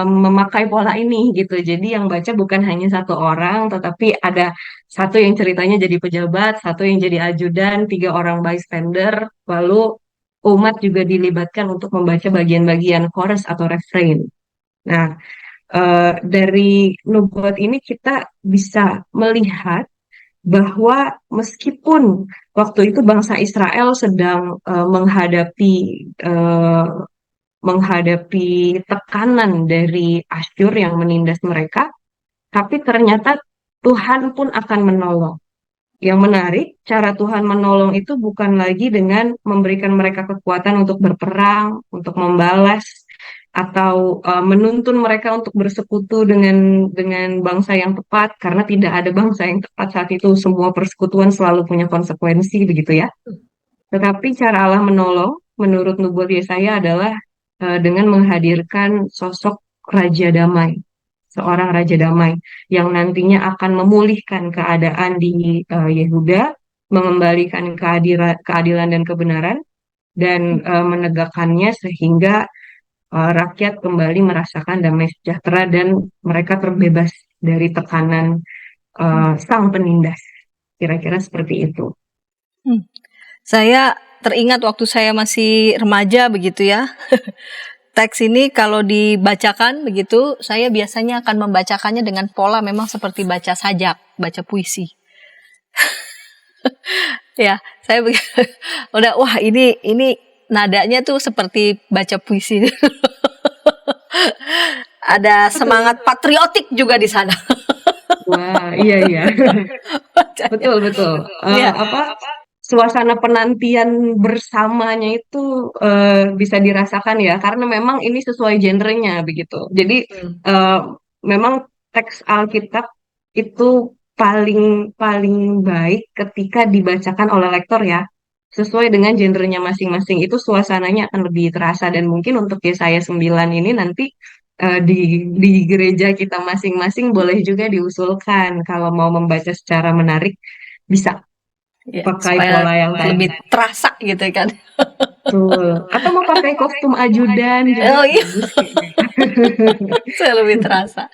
memakai pola ini gitu. Jadi yang baca bukan hanya satu orang, tetapi ada satu yang ceritanya jadi pejabat, satu yang jadi ajudan, 3 orang bystander, lalu umat juga dilibatkan untuk membaca bagian-bagian chorus atau refrain. Nah, dari nubuat ini kita bisa melihat bahwa meskipun waktu itu bangsa Israel sedang eh, menghadapi tekanan dari Asyur yang menindas mereka, tapi ternyata Tuhan pun akan menolong. Yang menarik, cara Tuhan menolong itu bukan lagi dengan memberikan mereka kekuatan untuk berperang, untuk membalas, atau menuntun mereka untuk bersekutu dengan bangsa yang tepat, karena tidak ada bangsa yang tepat saat itu. Semua persekutuan selalu punya konsekuensi, begitu ya. Tetapi cara Allah menolong, menurut nubuat Yesaya adalah dengan menghadirkan sosok Raja Damai, seorang Raja Damai yang nantinya akan memulihkan keadaan di Yehuda, mengembalikan keadilan dan kebenaran, dan menegakkannya sehingga rakyat kembali merasakan damai sejahtera dan mereka terbebas dari tekanan sang penindas. Kira-kira seperti itu. Saya teringat waktu saya masih remaja begitu ya. Teks ini kalau dibacakan begitu, saya biasanya akan membacakannya dengan pola memang seperti baca sajak, baca puisi. Ya, saya udah wah ini nadanya tuh seperti baca puisi. Ada semangat patriotik juga di sana. Wah, iya. Betul. Iya. Suasana penantian bersamanya itu bisa dirasakan ya, karena memang ini sesuai genrenya begitu. Jadi memang teks Alkitab itu paling baik ketika dibacakan oleh lektor ya, sesuai dengan genrenya masing-masing. Itu suasananya akan lebih terasa, dan mungkin untuk Yesaya 9 ini nanti di gereja kita masing-masing boleh juga diusulkan kalau mau membaca secara menarik, bisa Ya, pakai supaya pola yang lebih tadi. terasa gitu kan. Betul. Atau mau pakai kostum ajudan juga Oh iya, bagus kayaknya. saya lebih terasa.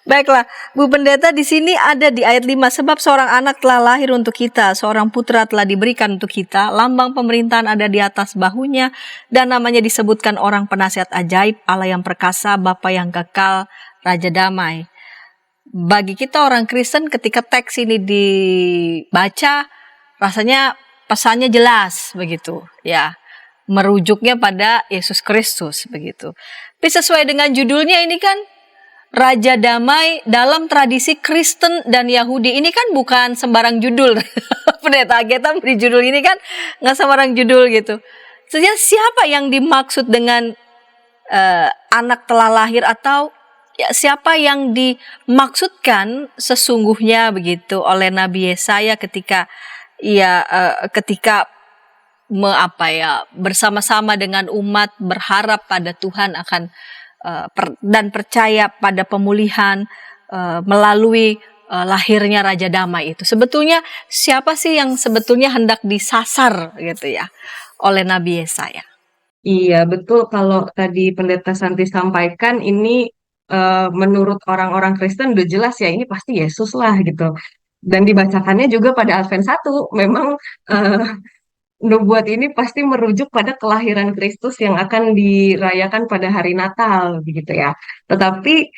Baiklah, Bu Pendeta, di sini ada di ayat 5, sebab seorang anak telah lahir untuk kita, seorang putra telah diberikan untuk kita, lambang pemerintahan ada di atas bahunya, dan namanya disebutkan orang penasihat ajaib, Allah yang perkasa, Bapa yang kekal, Raja damai. Bagi kita orang Kristen ketika teks ini dibaca, rasanya pesannya jelas begitu, ya. Merujuknya pada Yesus Kristus begitu. Tapi sesuai dengan judulnya ini kan Raja Damai dalam tradisi Kristen dan Yahudi. Ini kan bukan sembarang judul. Pendeta Ageta beri judul ini kan nggak sembarang judul gitu. Sebenarnya siapa yang dimaksud dengan anak telah lahir, atau ya, siapa yang dimaksudkan sesungguhnya begitu oleh Nabi Yesaya ketika bersama-sama dengan umat berharap pada Tuhan akan dan percaya pada pemulihan melalui lahirnya Raja Damai itu. Sebetulnya siapa sih yang sebetulnya hendak disasar gitu ya oleh Nabi Yesaya? Iya, betul. Kalau tadi Pendeta Santi sampaikan, ini menurut orang-orang Kristen udah jelas ya, ini pasti Yesus lah gitu. Dan dibacakannya juga pada Advent 1, memang nubuat ini pasti merujuk pada kelahiran Kristus yang akan dirayakan pada hari Natal, begitu ya. Tetapi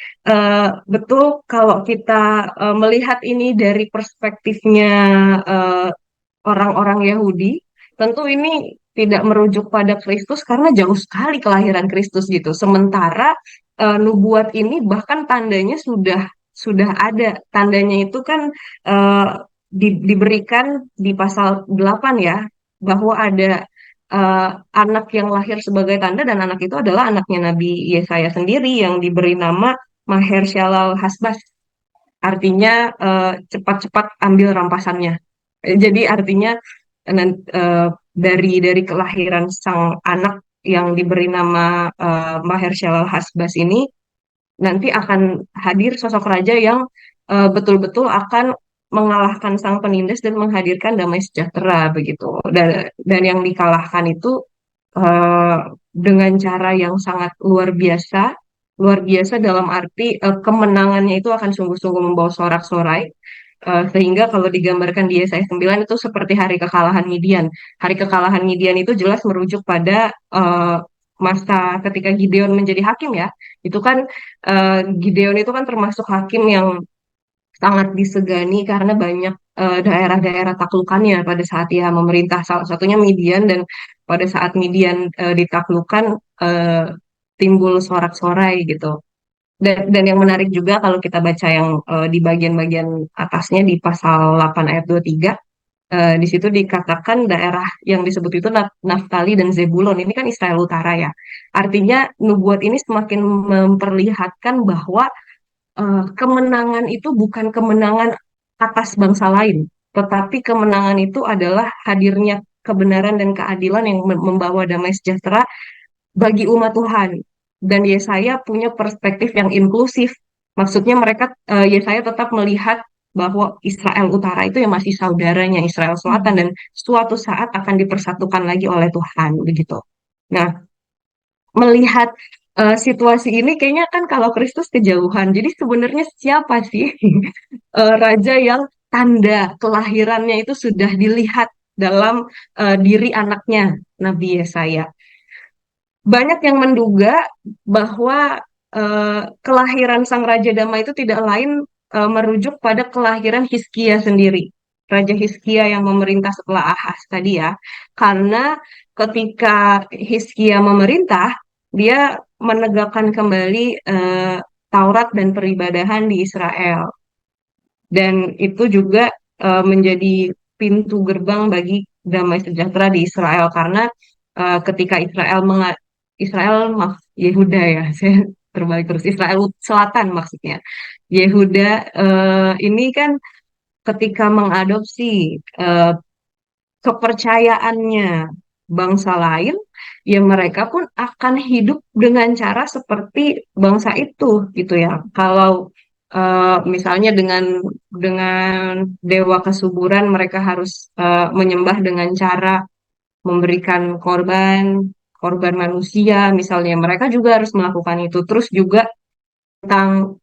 betul kalau kita melihat ini dari perspektifnya orang-orang Yahudi, tentu ini tidak merujuk pada Kristus karena jauh sekali kelahiran Kristus gitu. Sementara nubuat ini bahkan tandanya sudah ada. Tandanya itu kan diberikan di pasal 8 ya, bahwa ada anak yang lahir sebagai tanda, dan anak itu adalah anaknya Nabi Yesaya sendiri yang diberi nama Maher Shalal Hasbaz. Artinya cepat-cepat ambil rampasannya. Jadi artinya dari kelahiran sang anak yang diberi nama Maher Shalal Hasbaz ini, nanti akan hadir sosok raja yang betul-betul akan mengalahkan sang penindas dan menghadirkan damai sejahtera begitu. Dan yang dikalahkan itu dengan cara yang sangat luar biasa dalam arti kemenangannya itu akan sungguh-sungguh membawa sorak-sorai. Sehingga kalau digambarkan di Yesaya 9 itu seperti hari kekalahan Midian. Hari kekalahan Midian itu jelas merujuk pada masa ketika Gideon menjadi hakim ya. Itu kan Gideon itu kan termasuk hakim yang sangat disegani karena banyak daerah-daerah taklukannya pada saat ia memerintah. Salah satunya Midian, dan pada saat Midian ditaklukkan timbul sorak-sorai gitu. Dan yang menarik juga kalau kita baca yang di bagian-bagian atasnya di pasal 8 ayat 23, Di situ dikatakan daerah yang disebut itu Naftali dan Zebulon. Ini kan Israel Utara ya. Artinya nubuat ini semakin memperlihatkan bahwa kemenangan itu bukan kemenangan atas bangsa lain, tetapi kemenangan itu adalah hadirnya kebenaran dan keadilan yang membawa damai sejahtera bagi umat Tuhan. Dan Yesaya punya perspektif yang inklusif. Maksudnya Yesaya tetap melihat bahwa Israel Utara itu yang masih saudaranya Israel Selatan dan suatu saat akan dipersatukan lagi oleh Tuhan begitu. Nah, melihat situasi ini kayaknya kan kalau Kristus kejauhan. Jadi sebenarnya siapa sih raja yang tanda kelahirannya itu sudah dilihat dalam diri anaknya Nabi Yesaya. Banyak yang menduga bahwa kelahiran Sang Raja Damai itu tidak lain merujuk pada kelahiran Hizkia sendiri. Raja Hizkia yang memerintah setelah Ahaz tadi ya. Karena ketika Hizkia memerintah, dia menegakkan kembali Taurat dan peribadahan di Israel. Dan itu juga menjadi pintu gerbang bagi damai sejahtera di Israel. Karena ketika Yehuda ya, saya terbalik terus, Israel Selatan maksudnya. Yehuda ini kan ketika mengadopsi kepercayaannya bangsa lain, ya mereka pun akan hidup dengan cara seperti bangsa itu gitu ya. Kalau misalnya dengan dewa kesuburan mereka harus menyembah dengan cara memberikan korban manusia misalnya, mereka juga harus melakukan itu. Terus juga tentang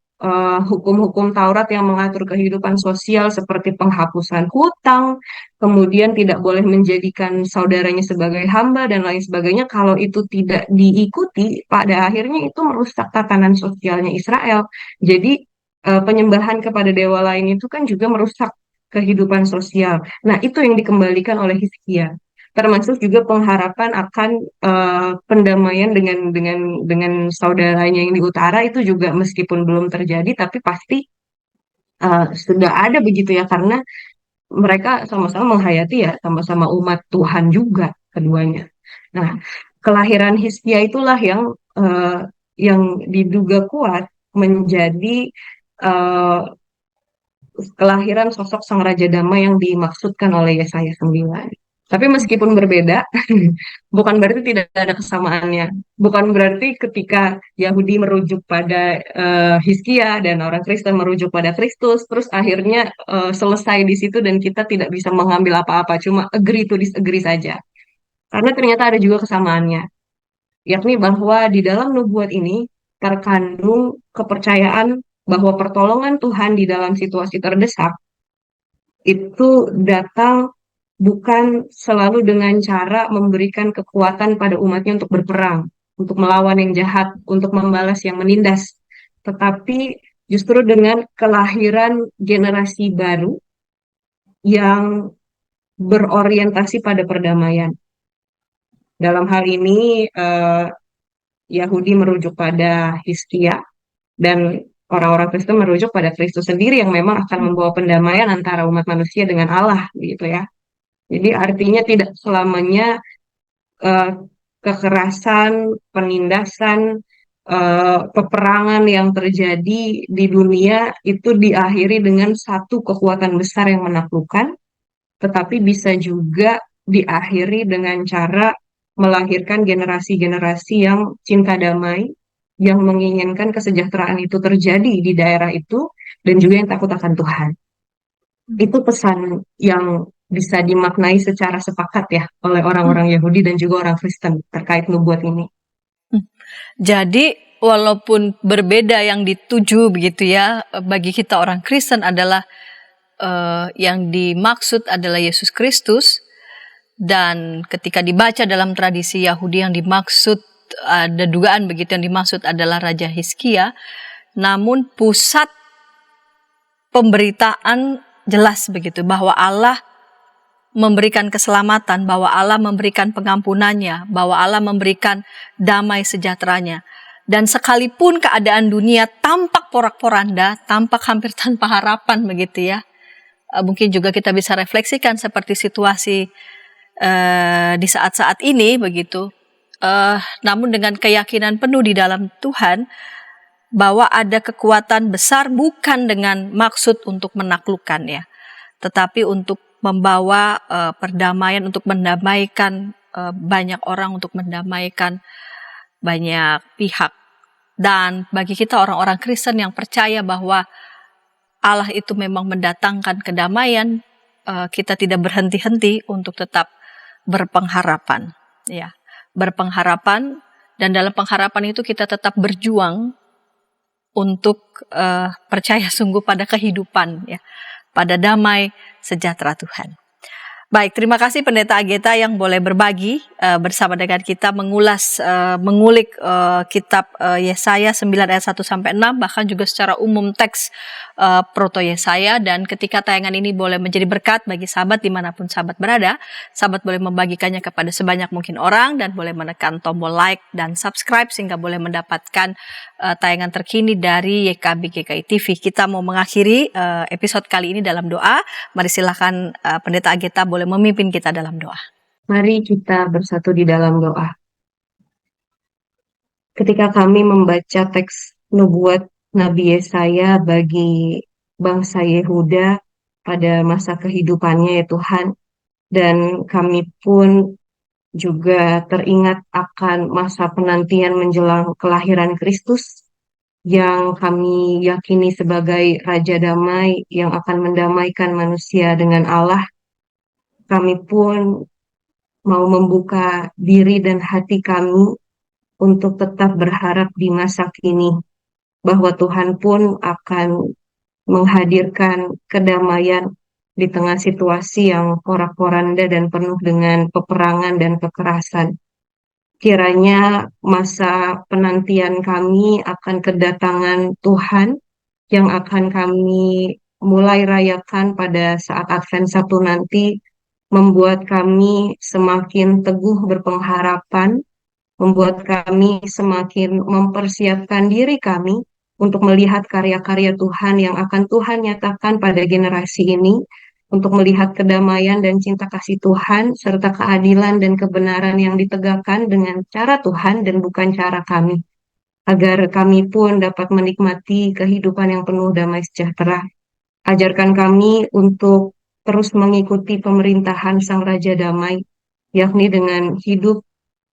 hukum-hukum Taurat yang mengatur kehidupan sosial seperti penghapusan hutang, kemudian tidak boleh menjadikan saudaranya sebagai hamba dan lain sebagainya. Kalau itu tidak diikuti, pada akhirnya itu merusak tatanan sosialnya Israel. Jadi penyembahan kepada dewa lain itu kan juga merusak kehidupan sosial. Nah, itu yang dikembalikan oleh Hizkia. Termasuk juga pengharapan akan pendamaian dengan saudaranya yang di utara itu juga meskipun belum terjadi tapi pasti sudah ada begitu ya, karena mereka sama-sama menghayati ya, sama-sama umat Tuhan juga keduanya. Nah, kelahiran Hizkia itulah yang diduga kuat menjadi kelahiran sosok Sang Raja Damai yang dimaksudkan oleh Yesaya 9. Tapi meskipun berbeda, bukan berarti tidak ada kesamaannya. Bukan berarti ketika Yahudi merujuk pada Hizkia dan orang Kristen merujuk pada Kristus, terus akhirnya selesai di situ dan kita tidak bisa mengambil apa-apa, cuma agree to disagree saja. Karena ternyata ada juga kesamaannya, yakni bahwa di dalam nubuat ini terkandung kepercayaan bahwa pertolongan Tuhan di dalam situasi terdesak itu datang bukan selalu dengan cara memberikan kekuatan pada umatnya untuk berperang, untuk melawan yang jahat, untuk membalas yang menindas, tetapi justru dengan kelahiran generasi baru yang berorientasi pada perdamaian. Dalam hal ini Yahudi merujuk pada Hizkia dan orang-orang Kristen merujuk pada Kristus sendiri yang memang akan membawa pendamaian antara umat manusia dengan Allah, gitu ya. Jadi artinya tidak selamanya kekerasan, penindasan, peperangan yang terjadi di dunia itu diakhiri dengan satu kekuatan besar yang menaklukkan, tetapi bisa juga diakhiri dengan cara melahirkan generasi-generasi yang cinta damai, yang menginginkan kesejahteraan itu terjadi di daerah itu, dan juga yang takut akan Tuhan. Itu pesan yang bisa dimaknai secara sepakat ya oleh orang-orang Yahudi dan juga orang Kristen terkait nubuat ini. Jadi walaupun berbeda yang dituju begitu ya, bagi kita orang Kristen adalah yang dimaksud adalah Yesus Kristus, dan ketika dibaca dalam tradisi Yahudi yang dimaksud, ada dugaan begitu, yang dimaksud adalah Raja Hizkia, namun pusat pemberitaan jelas begitu bahwa Allah memberikan keselamatan, bahwa Allah memberikan pengampunannya, bahwa Allah memberikan damai sejahteranya. Dan sekalipun keadaan dunia tampak porak-poranda, tampak hampir tanpa harapan begitu ya, mungkin juga kita bisa refleksikan seperti situasi di saat-saat ini begitu. Namun dengan keyakinan penuh di dalam Tuhan bahwa ada kekuatan besar bukan dengan maksud untuk menaklukkan ya, tetapi untuk membawa perdamaian, untuk mendamaikan banyak orang, untuk mendamaikan banyak pihak. Dan bagi kita orang-orang Kristen yang percaya bahwa Allah itu memang mendatangkan kedamaian, kita tidak berhenti-henti untuk tetap berpengharapan, ya, berpengharapan, dan dalam pengharapan itu kita tetap berjuang untuk percaya sungguh pada kehidupan, ya, pada damai sejahtera Tuhan. Baik, terima kasih Pendeta Ageta yang boleh berbagi bersama dengan kita mengulik kitab Yesaya 9 ayat 1 sampai 6, bahkan juga secara umum teks Proto Yesaya. Dan ketika tayangan ini boleh menjadi berkat bagi sahabat dimanapun sahabat berada, sahabat boleh membagikannya kepada sebanyak mungkin orang dan boleh menekan tombol like dan subscribe sehingga boleh mendapatkan tayangan terkini dari YKB GKI TV. Kita mau mengakhiri episode kali ini dalam doa. Mari silakan Pendeta Ageta boleh memimpin kita dalam doa. Mari kita bersatu di dalam doa. Ketika kami membaca teks nubuat Nabi Yesaya bagi bangsa Yehuda pada masa kehidupannya ya Tuhan, dan kami pun juga teringat akan masa penantian menjelang kelahiran Kristus yang kami yakini sebagai Raja Damai yang akan mendamaikan manusia dengan Allah. Kami pun mau membuka diri dan hati kami untuk tetap berharap di masa kini bahwa Tuhan pun akan menghadirkan kedamaian di tengah situasi yang porak-poranda dan penuh dengan peperangan dan kekerasan. Kiranya masa penantian kami akan kedatangan Tuhan yang akan kami mulai rayakan pada saat Advent Sabtu nanti membuat kami semakin teguh berpengharapan, membuat kami semakin mempersiapkan diri kami untuk melihat karya-karya Tuhan yang akan Tuhan nyatakan pada generasi ini, untuk melihat kedamaian dan cinta kasih Tuhan, serta keadilan dan kebenaran yang ditegakkan dengan cara Tuhan dan bukan cara kami, agar kami pun dapat menikmati kehidupan yang penuh damai sejahtera. Ajarkan kami untuk terus mengikuti pemerintahan Sang Raja Damai, yakni dengan hidup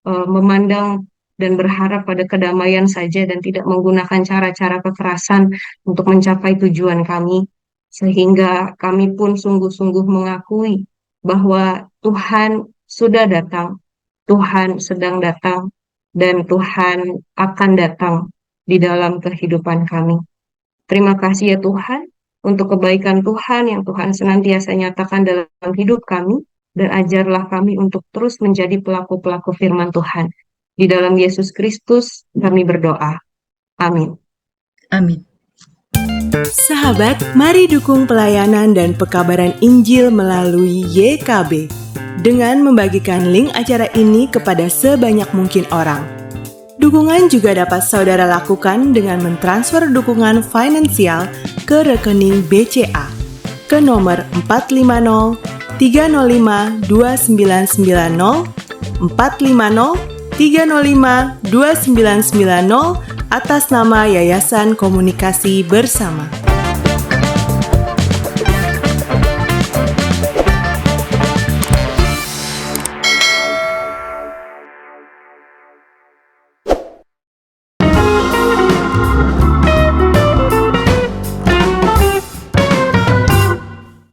memandang dan berharap pada kedamaian saja dan tidak menggunakan cara-cara kekerasan untuk mencapai tujuan kami, sehingga kami pun sungguh-sungguh mengakui bahwa Tuhan sudah datang, Tuhan sedang datang, dan Tuhan akan datang di dalam kehidupan kami. Terima kasih ya Tuhan untuk kebaikan Tuhan yang Tuhan senantiasa nyatakan dalam hidup kami, dan ajarlah kami untuk terus menjadi pelaku-pelaku firman Tuhan. Di dalam Yesus Kristus kami berdoa. Amin. Amin. Sahabat, mari dukung pelayanan dan pekabaran Injil melalui YKB dengan membagikan link acara ini kepada sebanyak mungkin orang. Dukungan juga dapat saudara lakukan dengan mentransfer dukungan finansial ke rekening BCA ke nomor 450 305 2990 450 305 2990 atas nama Yayasan Komunikasi Bersama.